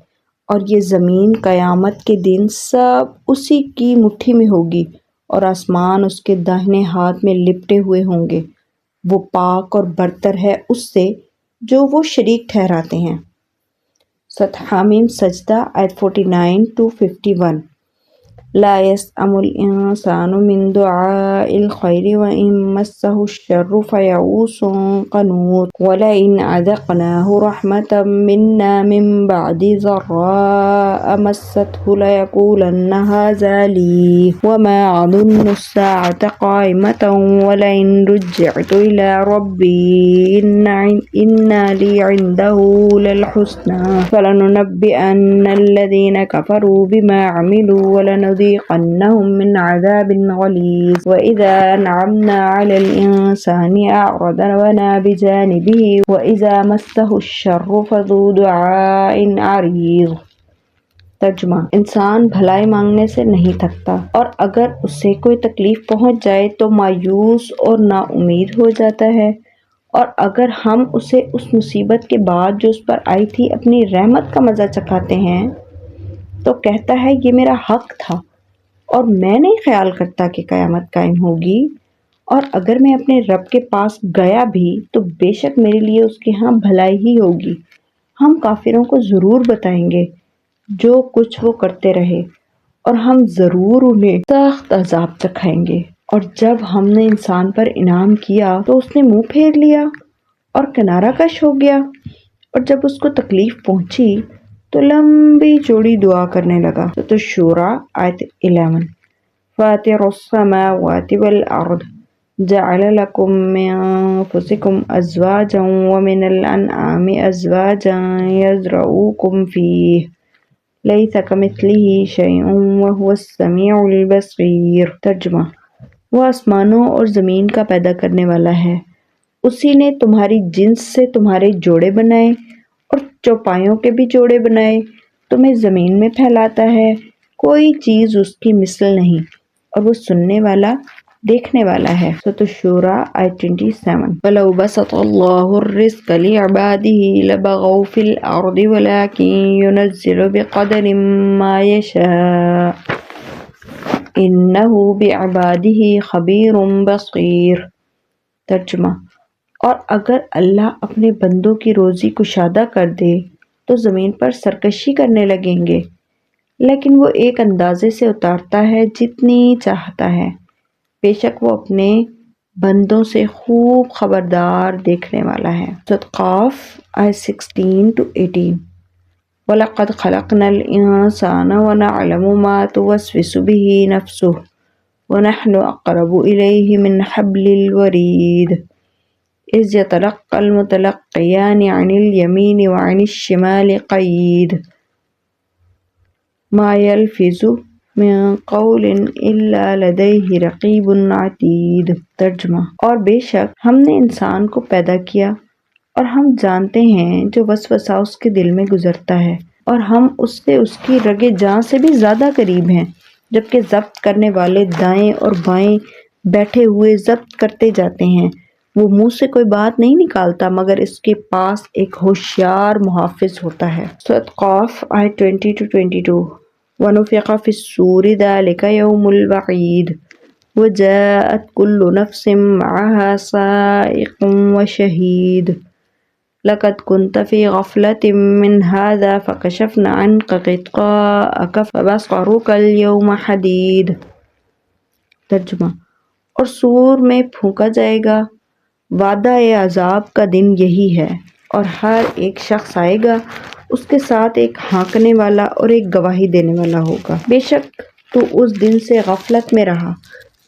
اور یہ زمین قیامت کے دن سب اسی کی مٹھی میں ہوگی اور آسمان اس کے داہنے ہاتھ میں لپٹے ہوئے ہوں گے۔ وہ پاک اور برتر ہے اس سے جو وہ شریک ٹھہراتے ہیں۔ سورۃ حامیم سجدہ آیت 49-51۔ لا يسأم الإنسان من دعاء الخير وإن مسه الشر فيئوس قنوط ولئن أذقناه رحمة منا من بعد ضراء مسته ليقولن هذا لي وما أظن الساعة قائمة ولئن رجعت إلى ربي إن لي عنده للحسنى فلننبئن الذين كفروا بما عملوا ولنذيقنهم من عذاب غليظ وإذا أنعمنا على الإنسان أعرض ونأى بجانبه وإذا مسه الشر فذو دعاء عريض۔ ترجمہ: انسان بھلائی مانگنے سے نہیں تھکتا اور اگر اسے کوئی تکلیف پہنچ جائے تو مایوس اور نا امید ہو جاتا ہے، اور اگر ہم اسے اس مصیبت کے بعد جو اس پر آئی تھی اپنی رحمت کا مزہ چکھاتے ہیں تو کہتا ہے یہ میرا حق تھا اور میں نہیں خیال کرتا کہ قیامت قائم ہوگی، اور اگر میں اپنے رب کے پاس گیا بھی تو بے شک میرے لیے اس کے ہاں بھلائی ہی ہوگی۔ ہم کافروں کو ضرور بتائیں گے جو کچھ وہ کرتے رہے اور ہم ضرور انہیں سخت عذاب چکھائیں گے۔ اور جب ہم نے انسان پر انعام کیا تو اس نے منہ پھیر لیا اور کنارہ کش ہو گیا، اور جب اس کو تکلیف پہنچی تو لمبی چوڑی دعا کرنے لگا۔ سورۃ الشورى آیت 11۔ فاطر السماوات والارض جعل لكم من انفسكم ازواجا ومن الانعام ازواجا يزرعوكم فيه ليس كمثله شيء وهو السميع البصير۔ ترجمہ: وہ آسمانوں اور زمین کا پیدا کرنے والا ہے، اسی نے تمہاری جنس سے تمہارے جوڑے بنائے اور چوپایوں کے بھی جوڑے بنائے، تمہیں زمین میں پھیلاتا ہے، کوئی چیز اس کی مثل نہیں، اور وہ سننے والا دیکھنے والا ہے۔ سورۃ الشورى آیت 27۔ وَلَوْ بَسَطَ اللَّهُ الرِّزْقَ لِعِبَادِهِ لَبَغَوْا فِي الْأَرْضِ وَلَٰكِن يُنَزِّلُ بِقَدَرٍ مَّا يَشَاءُ إِنَّهُ بِعِبَادِهِ خَبِيرٌ بَصِيرٌ۔ ترجمہ: اور اگر اللہ اپنے بندوں کی روزی کشادہ کر دے تو زمین پر سرکشی کرنے لگیں گے، لیکن وہ ایک اندازے سے اتارتا ہے جتنی چاہتا ہے، بے شک وہ اپنے بندوں سے خوب خبردار دیکھنے والا ہے۔ سورۃ قاف آیت 16-18۔ وَلَقَدْ خَلَقْنَا الْإِنسَانَ وَنَعْلَمُ مَا تُوَسْوِسُ بِهِ نَفْسُهُ وَنَحْنُ أَقْرَبُ إِلَيْهِ مِنْ حَبْلِ الْوَرِيدِ إِذْ يَتَلَقَّى الْمُتَلَقِّيَانِ عَنِ الْيَمِينِ وَعَنِ الشِّمَالِ قَعِيدٌ مَا يَلْفِظُ من قول الا لدیہ رقیب عتید۔ ترجمہ، اور بے شک ہم نے انسان کو پیدا کیا اور ہم جانتے ہیں جو وسوسہ اس کے دل میں گزرتا ہے، اور ہم اس سے اس کی رگ جاں سے بھی زیادہ قریب ہیں، جبکہ ضبط کرنے والے دائیں اور بائیں بیٹھے ہوئے ضبط کرتے جاتے ہیں۔ وہ منہ سے کوئی بات نہیں نکالتا مگر اس کے پاس ایک ہوشیار محافظ ہوتا ہے۔ سورۃ قاف آیت 20-22۔ وَنُفِخَ فِي الصُّورِ ذَلِكَ يَوْمُ الْوَعِيدِ وَجَاءَتْ كُلُّ نَفْسٍ مَعَهَا سَائِقٌ وَشَهِيدٌ لَقَدْ كُنْتَ فِي غَفْلَةٍ مِّنْ هَٰذَا فَكَشَفْنَا عَنكَ غِطَاءَكَ فَبَصَرُكَ الْيَوْمَ حَدِيدٌ۔ ترجمہ، اور سور میں پھونکا جائے گا، وعدہ عذاب کا دن یہی ہے، اور ہر ایک شخص آئے گا، اس کے ساتھ ایک ہانکنے والا اور ایک گواہی دینے والا ہوگا۔ بے شک تو اس دن سے غفلت میں رہا،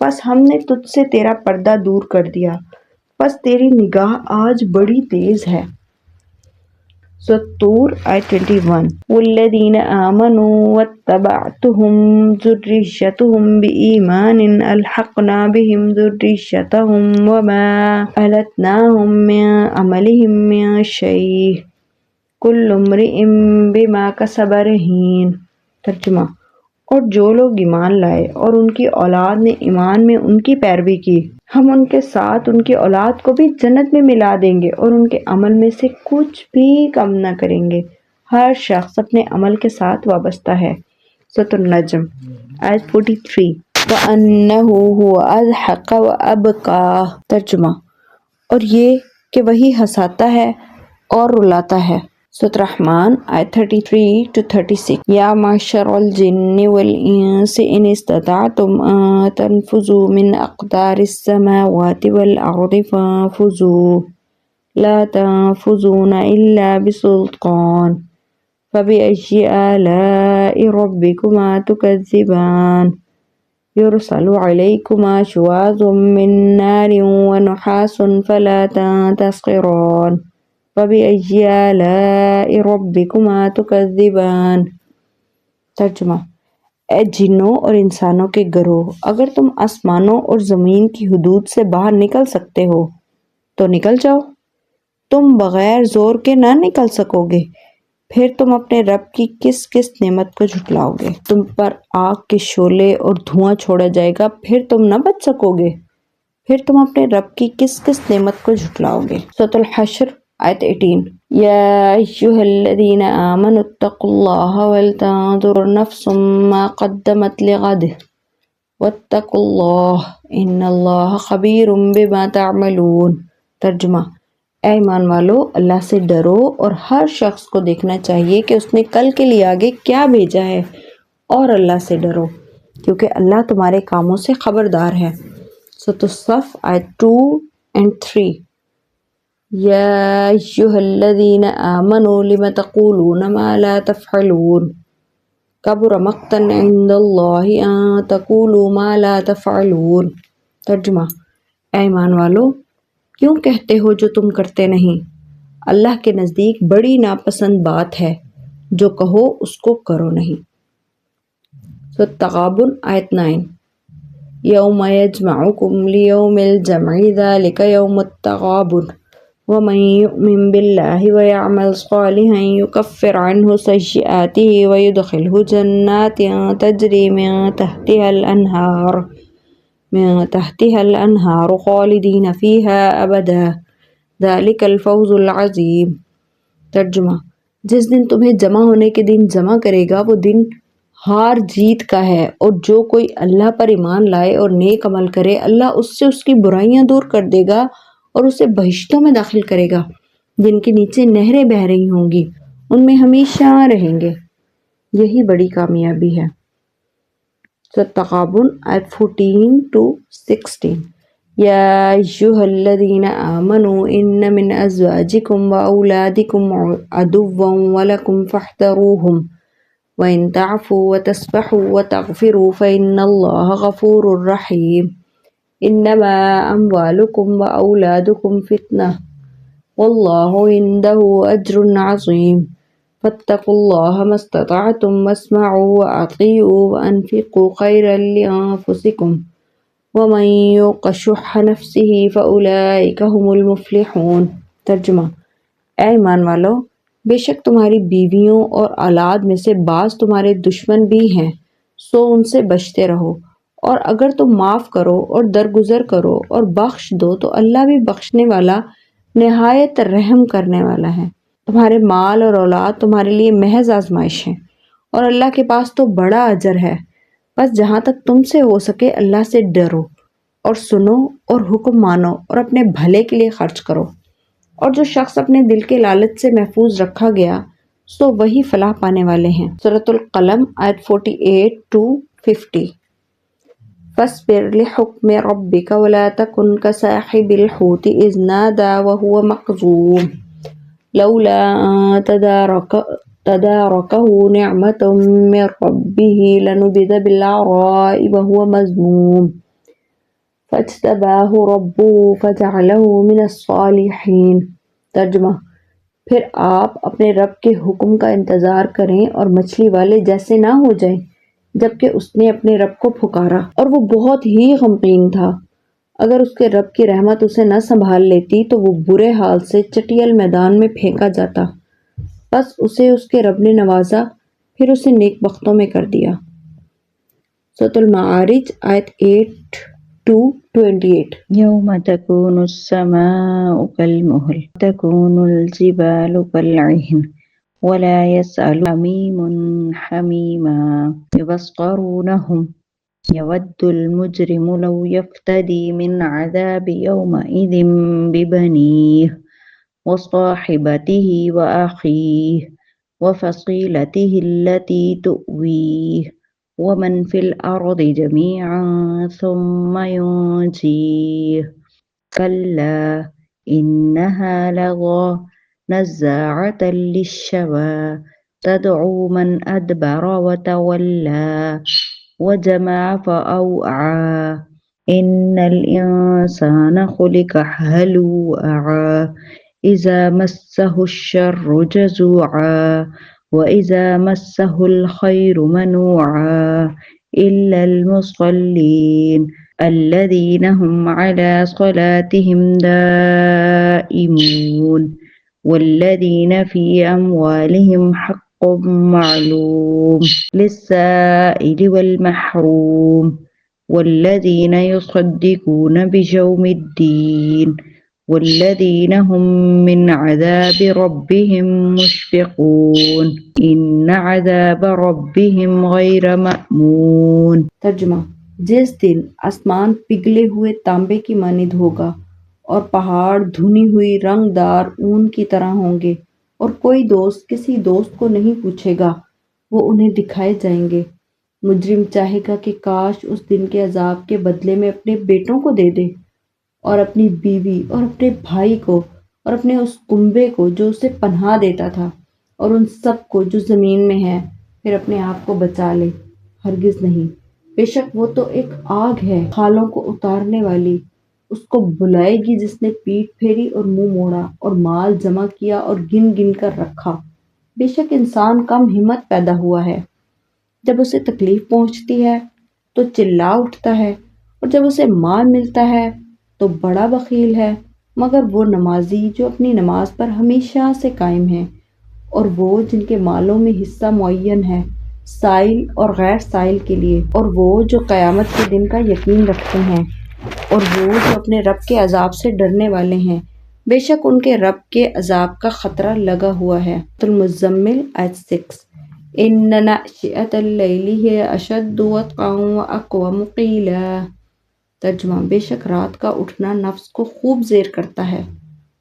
پس ہم نے تجھ سے تیرا پردہ دور کر دیا، پس تیری نگاہ آج بڑی تیز ہے۔ سورۃ طور آیت 21۔ والذین آمنوا واتبعتهم ذريتهم بإيمان ألحقنا بهم ذريتهم وما ألتناهم من عملهم من شيء كل امرئ بما كسب رهين۔ ترجمہ، اور جو لوگ ایمان لائے اور ان کی اولاد نے ایمان میں ان کی پیروی کی، ہم ان کے ساتھ ان کی اولاد کو بھی جنت میں ملا دیں گے اور ان کے عمل میں سے کچھ بھی کم نہ کریں گے۔ ہر شخص اپنے عمل کے ساتھ وابستہ ہے۔ سورۃ النجم آیت 43۔ وَأَنَّهُ هُوَ أَضْحَكَ وَأَبْكَىٰ۔ ترجمہ، اور یہ کہ وہی ہنساتا ہے اور رلاتا ہے۔ سورۃ الرحمن آیت 33-36۔ یا معشر الجن والانس ان استطعتم ان تنفذوا من اقطار السماوات والارض فانفذوا لا تنفذون الا بسلطان فبأي آلاء ربكما تكذبان يرسل عليكما شواظ من نار ونحاس فلا تنتصران فَبِأَيِّ آلَاءِ رَبِّكُمَا تُكَذِّبَانِ۔ ترجمہ، اے جنوں اور انسانوں کے گروہ، اگر تم آسمانوں اور زمین کی حدود سے باہر نکل سکتے ہو تو نکل جاؤ، تم بغیر زور کے نہ نکل سکو گے، پھر تم اپنے رب کی کس کس نعمت کو جھٹلاؤ گے؟ تم پر آگ کے شعلے اور دھواں چھوڑا جائے گا، پھر تم نہ بچ سکو گے، پھر تم اپنے رب کی کس کس نعمت کو جھٹلاؤ گے؟ سورۃ الحشر آیت 18۔ یا ایھا الذین آمنوا اتقوا اللہ ولتنظر نفس ما قدمت لغد واتقوا اللہ ان اللہ خبیر بما تعملون۔ ترجمہ، اے ایمان والو، اللہ سے ڈرو اور ہر شخص کو دیکھنا چاہیے کہ اس نے کل کے لیے آگے کیا بھیجا ہے، اور اللہ سے ڈرو کیونکہ اللہ تمہارے کاموں سے خبردار ہے۔ سورۃ الصف آیت 2-3۔ یا ایھا الذین آمنوا لم تقولون ما لا تفعلون کبر مقتا عند اللہ ان تقولوا ما لا تفعلون۔ ترجمہ، اے ایمان والو، کیوں کہتے ہو جو تم کرتے نہیں؟ اللہ کے نزدیک بڑی ناپسند بات ہے جو کہو اس کو کرو نہیں۔ سورۃ التغابن آیت 9۔ یوم یجمعکم لیوم الجمع ذلک یوم التغابن ومن یؤمن باللہ ویعمل صالحا یکفر عنہ سیئاتہ ویدخلہ جنات تجری من تحتها الانہار خالدین فیہا ابدا ذلک الفوز العظیم۔ ترجمہ، جس دن تمہیں جمع ہونے کے دن جمع کرے گا وہ دن ہار جیت کا ہے، اور جو کوئی اللہ پر ایمان لائے اور نیک عمل کرے اللہ اس سے اس کی برائیاں دور کر دے گا اور اسے بہشتوں میں داخل کرے گا جن کے نیچے نہریں بہہ رہی ہوں گی، ان میں ہمیشہ رہیں گے، یہی بڑی کامیابی ہے۔ سورۃ التغابن آیت 14-16۔ یا ایھا الذین آمنوا ان من ازواجکم واولادکم عدوا ولکم فاحذروہم وَإِن تَعْفُوا وَتَصْفَحُوا وَتَغْفِرُوا فَإِنَّ اللَّهَ غَفُورٌ رَحِيمٌ۔ انما اموالکم واولادکم فتنہ واللہ عندہ اجر عظیم۔ فاتقوا الله ما استطعتم واسمعوا وأطيعوا وأنفقوا خيرا لأنفسكم ومن يوق شح نفسه فأولئك هم المفلحون۔ ترجمہ: اے ایمان والو، بے شک تمہاری بیویوں اور اولاد میں سے بعض تمہارے دشمن بھی ہیں، سو ان سے بچتے رہو، اور اگر تم معاف کرو اور درگزر کرو اور بخش دو تو اللہ بھی بخشنے والا نہایت رحم کرنے والا ہے۔ تمہارے مال اور اولاد تمہارے لیے محض آزمائش ہیں، اور اللہ کے پاس تو بڑا اجر ہے۔ بس جہاں تک تم سے ہو سکے اللہ سے ڈرو اور سنو اور حکم مانو اور اپنے بھلے کے لیے خرچ کرو، اور جو شخص اپنے دل کے لالچ سے محفوظ رکھا گیا سو وہی فلاح پانے والے ہیں۔ سورۃ القلم آیت 48 to 50۔ فاصبر لحکم ربک ولا تکن کصاحب الحوت اذ نادى وهو مکظوم لولا ان تدارکہ نعمۃ من ربہ لنبذ بالعراء وهو مذموم فاجتباہ ربہ فجعلہ من الصالحین۔ ترجمہ: پھر آپ اپنے رب کے حکم کا انتظار کریں اور مچھلی والے جیسے نہ ہو جائیں، جبکہ اس نے اپنے رب کو پکارا اور وہ بہت ہی غمگین تھا۔ اگر اس کے رب کی رحمت اسے نہ سنبھال لیتی تو وہ برے حال سے چٹیل میدان میں پھینکا جاتا، بس اسے اس کے رب نے نوازا، پھر اسے نیک بختوں میں کر دیا۔ سورۃ المعارج آیت 8 to 28۔ یوم تکون السماء کالمہل تکون الجبال کالعہن ولا یسأل حمیم حمیما یبصرونہم یود المجرم لو یفتدی من عذاب یومئذ ببنیہ وصاحبته وأخیہ وفصیلته التي تؤویہ ومن في الأرض جميعا ثم ينجيه كلا إنها لظى نزاعة للشوى تدعو من أدبر وتولى وجمع فأوعى إن الإنسان خلق هلوعا إذا مسه الشر جزوعا وَإِذَا مَسَّهُ الْخَيْرُ مَنُوعًا إِلَّا الْمُصَلِّينَ الَّذِينَ هُمْ عَلَى صَلَاتِهِمْ دَائِمُونَ وَالَّذِينَ فِي أَمْوَالِهِمْ حَقٌّ مَّعْلُومٌ لِلسَّائِلِ وَالْمَحْرُومِ وَالَّذِينَ يُصَدِّقُونَ بِيَوْمِ الدِّينِ والذین هم من عذاب ربهم مشفقون ان عذاب ربهم غیر مأمون۔ ترجمہ: جس دن آسمان پگھلے ہوئے تانبے کی مانند ہوگا اور پہاڑ دھنی ہوئی رنگ دار اون کی طرح ہوں گے، اور کوئی دوست کسی دوست کو نہیں پوچھے گا، وہ انہیں دکھائے جائیں گے۔ مجرم چاہے گا کہ کاش اس دن کے عذاب کے بدلے میں اپنے بیٹوں کو دے دے، اور اپنی بیوی اور اپنے بھائی کو اور اپنے اس کنبے کو جو اسے پناہ دیتا تھا، اور ان سب کو جو زمین میں ہے، پھر اپنے آپ کو بچا لے۔ ہرگز نہیں، بے شک وہ تو ایک آگ ہے کھالوں کو اتارنے والی، اس کو بلائے گی جس نے پیٹھ پھیری اور منہ موڑا اور مال جمع کیا اور گن گن کر رکھا۔ بے شک انسان کم ہمت پیدا ہوا ہے، جب اسے تکلیف پہنچتی ہے تو چلا اٹھتا ہے، اور جب اسے مال ملتا ہے تو بڑا بخیل ہے، مگر وہ نمازی جو اپنی نماز پر ہمیشہ سے قائم ہیں، اور وہ جن کے مالوں میں حصہ معین ہے سائل اور غیر سائل کے لیے، اور وہ جو قیامت کے دن کا یقین رکھتے ہیں، اور وہ جو اپنے رب کے عذاب سے ڈرنے والے ہیں، بے شک ان کے رب کے عذاب کا خطرہ لگا ہوا ہے۔ المزمل آیت 6۔ ان ناشئۃ اللیل ہی اشد وطئا واقوم قیلا۔ ترجمہ: بے شک رات کا اٹھنا نفس کو خوب زیر کرتا ہے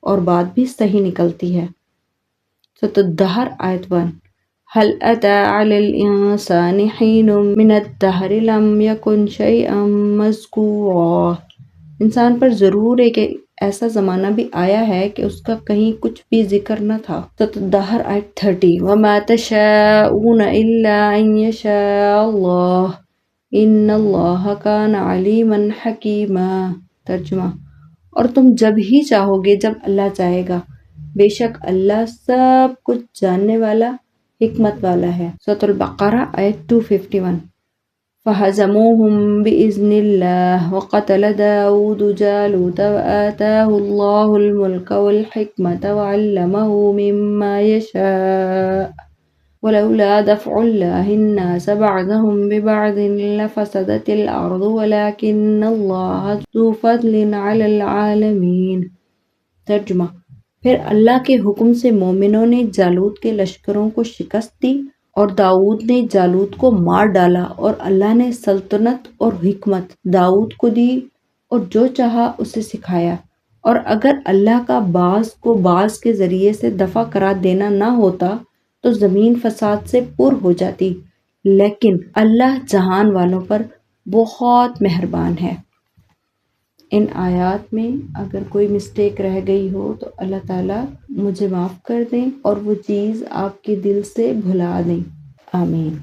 اور بات بھی صحیح نکلتی ہے۔ سورۃ الدہر آیت 1۔ هل أتى على الإنسان حين من الدهر لم يكن شيئا مذكورا۔ انسان پر ضرور ایک ایسا زمانہ بھی آیا ہے کہ اس کا کہیں کچھ بھی ذکر نہ تھا۔ سورۃ الدہر آیت 30۔ وما تشاءون إلا أن يشاء الله ان اللہ کان علیما حکیما۔ ترجمہ: اور تم جب ہی چاہو گے جب اللہ چاہے گا، بے شک اللہ سب کچھ جاننے والا حکمت والا ہے۔ سورۃ البقرہ آیت 251۔ فَهَزَمُوهُمْ بِإِذْنِ اللَّهِ وَقَتَلَ دَاوُودُ جَالُوتَ وَآتَاهُ اللَّهُ الْمُلْكَ وَالْحِكْمَةَ وَعَلَّمَهُ مِمَّا يَشَاءُ وَلَوْلَا دَفْعُ اللَّهِ النَّاسَ بَعْضَهُمْ بِبَعْضٍ لَفَسَدَتِ الْأَرْضُ وَلَكِنَّ اللَّهَ ذُو فَضْلٍ عَلَى الْعَالَمِينَ۔ ترجمہ: پھر اللہ کے حکم سے مومنوں نے جالوت کے لشکروں کو شکست دی اور داؤد نے جالوت کو مار ڈالا، اور اللہ نے سلطنت اور حکمت داؤد کو دی اور جو چاہا اسے سکھایا، اور اگر اللہ کا بعض کو بعض کے ذریعے سے دفع کرا دینا نہ ہوتا تو زمین فساد سے پر ہو جاتی، لیکن اللہ جہان والوں پر بہت مہربان ہے۔ ان آیات میں اگر کوئی مسٹیک رہ گئی ہو تو اللہ تعالیٰ مجھے معاف کر دیں اور وہ چیز آپ کے دل سے بھلا دیں۔ آمین۔